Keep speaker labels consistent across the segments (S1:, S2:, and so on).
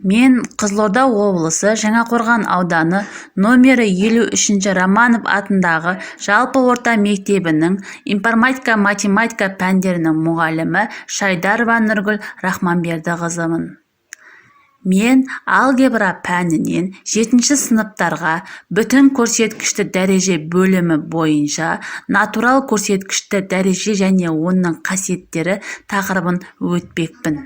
S1: Мен Қызылорда облысы Жаңақорған ауданы номері 53 Романов атындағы жалпы орта мектебінің информатика-математика пәндерінің мұғалімі Шайдарова Нұргүл Рахманбердіқызымын. Мен алгебра пәнінен 7 сыныптарға бүтін көрсеткішті дәреже бөлімі бойынша натурал көрсеткішті дәреже және оның қасиеттері тақырыбын өтпекпін.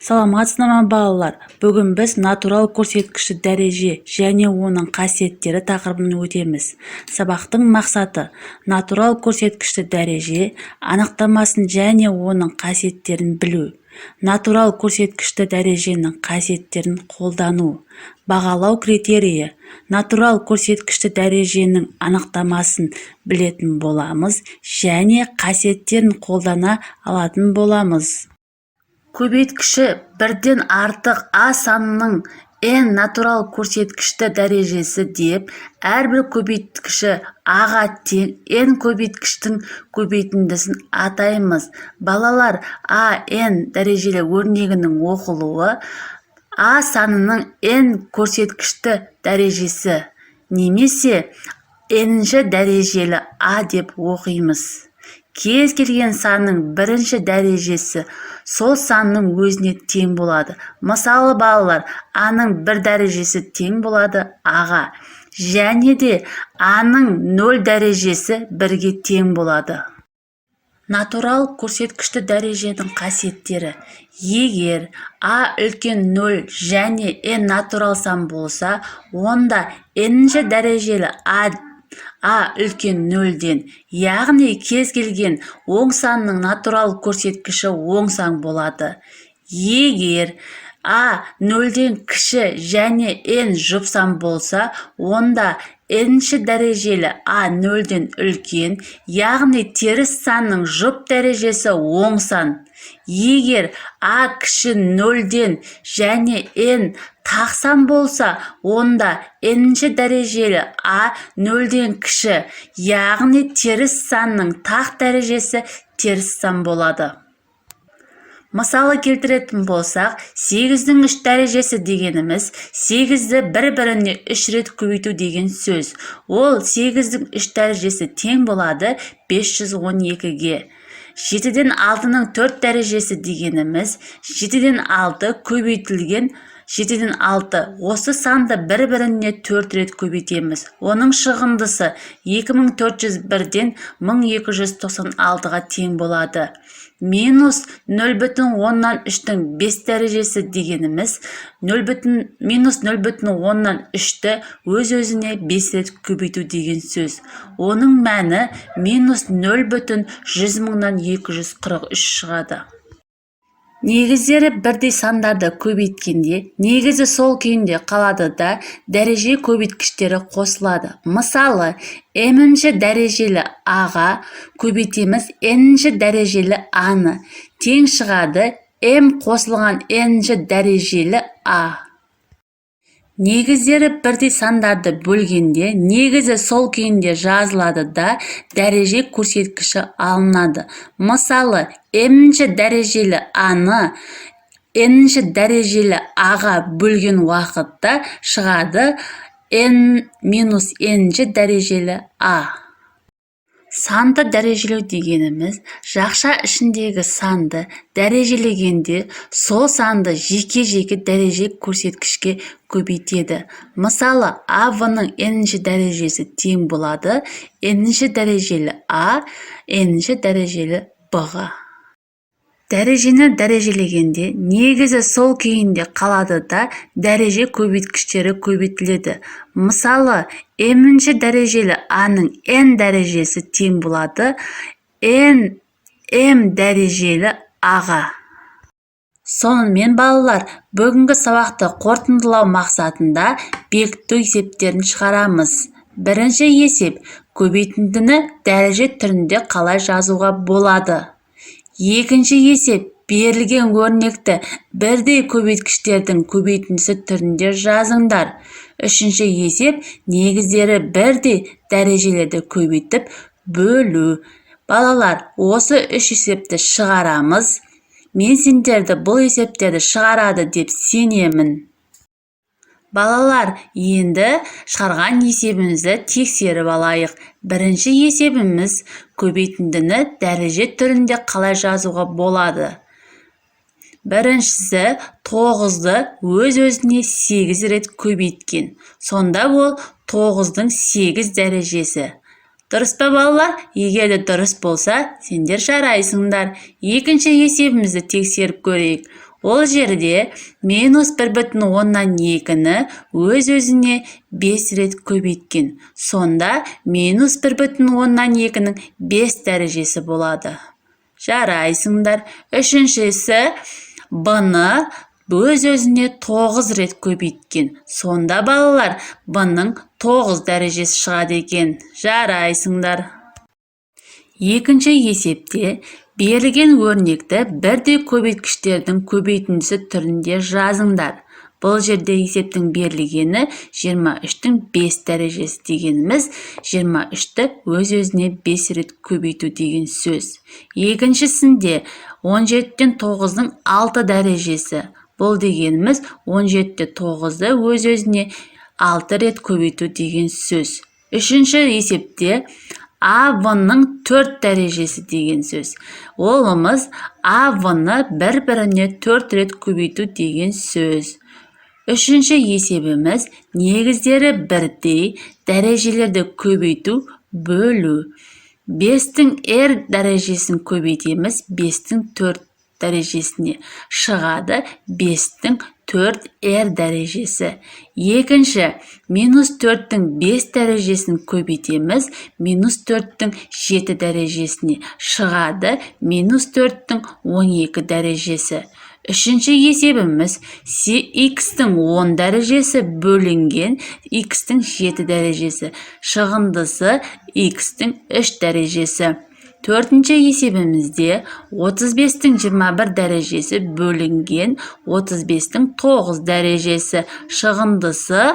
S1: Саламатсыздар ма балалар? Бүгін біз натурал көрсеткішті дәреже және оның қасиеттері тақырыбын өтеміз. Сабақтың мақсаты натурал көрсеткішті дәреже анықтамасын және оның қасиеттерін білу. Натурал көрсеткішті дәреженің қасиеттерін қолдану. Бағалау критерийі. Натурал көрсеткішті дәреженің анықтамасын білетін боламыз және қасиеттерін қолдана алатын боламыз. Көбейткіші бірден артық а санының n натурал көрсеткішті дәрежесі деп, әрбір көбейткіші аға тең n көбейткіштің көбейтіндісін атаймыз. Балалар, а n дәрежелі өрнегінің оқылуы а санының n көрсеткішті дәрежесі немесе n-ші дәрежелі а деп оқимыз. Кез келген санның бірінші дәрежесі сол санның өзіне тең болады. Мысалы балалар, аның бір дәрежесі тең болады аға, және де аның 0 дәрежесі 1-ге тең болады. Натурал көрсеткішті дәреженің қасиеттері. Егер а үлкен 0 және n натурал сан болса, онда n-ші дәрежелі а үлкен 0-ден, яғни кез келген оң санның натурал көрсеткіші оң сан болады. Егер а 0-ден кіші және n жұп сан болса, онда n-ші дәрежелі а 0-ден үлкен, яғни теріс санның жұп дәрежесі оң сан. Егер а кіші 0-ден және n тақ сан болса, онда n-ші дәрежелі а 0-ден кіші, яғни теріс санның тақ дәрежесі теріс сан болады. Мысалы келтіретін болсақ, 8-дің 3 дәрежесі дегеніміз 8-ді бір-біріне 3 рет көбейту деген сөз. Ол 8-дің 3 дәрежесі тең болады 512-ге. 7-ден 6-ның 4 дәрежесі дегеніміз 7-ден 6 көбейтілген 7-ден 6. Осы санды бір-біріне 4 рет көбейтеміз. Оның шығындысы 2401-ден 1296-ға тең болады. Минус 0,3-дің 5 дәрежесі дегеніміз минус 0,3-ді өз-өзіне 5 рет көбейту деген сөз. Оның мәні минус 0,100,000-нан 243 шығады. Негіздері бірдей сандарды көбейткенде, негізі сол күйінде қалады да, дәреже көбейткіштері қосылады. Мысалы, m-ші дәрежелі аға көбейтеміз n-ші дәрежелі а-ны. Тең шығады m қосылған n-ші дәрежелі а. Негіздері бірдей сандарды бөлгенде, негізі сол күйінде жазылады да, дәреже көрсеткіші алынады. Мысалы, m-ші дәрежелі а-ны n-ші дәрежелі аға бөлген уақытта шығады n-n-ші дәрежелі а. Санды дәрежелеу дегеніміз, жақша ішіндегі санды дәрежелегенде сол санды жеке-жеке дәреже көрсеткішке көбейтеді. Мысалы, а-ның n-ші дәрежесі тең болады n-ші дәрежелі а, n-ші дәрежелі б-ға. Дәрежені дәрежелегенде, негізі сол күйінде қалады да, дәреже көбейткіштері көбейтіледі. Мысалы, m-ші дәрежелі а-ның n дәрежесі тең болады m дәрежелі а-ға. Сонымен балалар, бүгінгі сабақты қорытындылау мақсатында бекіту есептерін шығарамыз. Бірінші есеп, көбейтіндіні дәреже түрінде қалай жазуға болады? Екінші есеп, берілген өрнекті бірдей көбейткіштердің көбейтіндісі түрінде жазыңдар. Үшінші есеп, негіздері бірдей дәрежелерді көбейтіп бөлу. Балалар, осы үш есепті шығарамыз. мен сендерді бұл есептерді шығарады деп сенемін. Балалар, енді шығарған есебімізді тексеріп алайық. Бірінші есебіміз көбейтіндіні дәреже түрінде қалай жазуға болады? Біріншісі 9-ды өз-өзіне 8 рет көбейткен. Сонда ол 9-дың 8 дәрежесі. Дұрыс па балалар? Егер де дұрыс болса, сендер жарайсыңдар. Екінші есебімізді тексеріп көрейік. Ол жерде минус 1,2-ні өз-өзіне 5 рет көбейткен. Сонда минус 1,2-ның 5 дәрежесі болады. Жарайсыңдар. Үшіншісі b-ны өз-өзіне 9 рет көбейткен. Сонда балалар, b-ның 9 дәрежесі шығады екен. Жарайсыңдар. Екінші есепте берілген өрнекті бірдей көбейткіштердің көбейтіндісі түрінде жазыңдар. Бұл жерде есептің берілгені 23-тің 5 дәрежесі дегеніміз 23-ті өз-өзіне 5 рет көбейту деген сөз. Екіншісінде 17-тен 9-дың 6 дәрежесі. Бұл дегеніміз 17-те 9-ды өз-өзіне 6 рет көбейту деген сөз. Үшінші есепте А-ның 4 дәрежесі деген сөз. Олымыз А-ны бір-біріне 4 рет көбейту деген сөз. Үшінші есебіміз негіздері бірдей дәрежелерді көбейту бөлу. 5-тің r дәрежесін көбейтеміз 5-тің 4 дәрежесіне. Шығады 5-тің 4r дәрежесі. Екінші, минус 4-тің 5 дәрежесін көбейтеміз минус 4-тің 7 дәрежесіне. Шығады минус 4-тің 12 дәрежесі. Үшінші есебіміз x-тің 10 дәрежесі бөлінген x-тің 7 дәрежесі. Шығындысы x-тің 3 дәрежесі. Төртінші есебімізде 35-тің 21 дәрежесі бөлінген 35-тің 9 дәрежесі. Шығындысы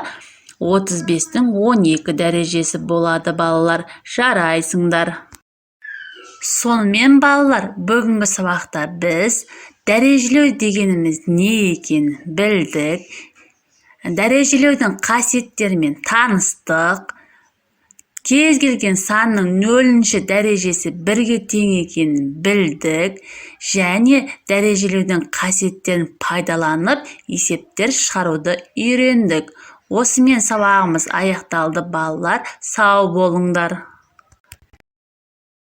S1: 35-тің 12 дәрежесі болады балалар. Жарайсыңдар. Сонымен балалар, бүгінгі сабақта біз дәрежелеу дегеніміз не екен білдік. Дәрежелеудің қасиеттерімен таныстық. Кез келген санның 0-ші дәрежесі 1-ге тең екенін білдік. Және дәрежелеудің қасиеттерін пайдаланып есептер шығаруды үйрендік. Осымен сабағымыз аяқталды балалар. Сау болыңдар.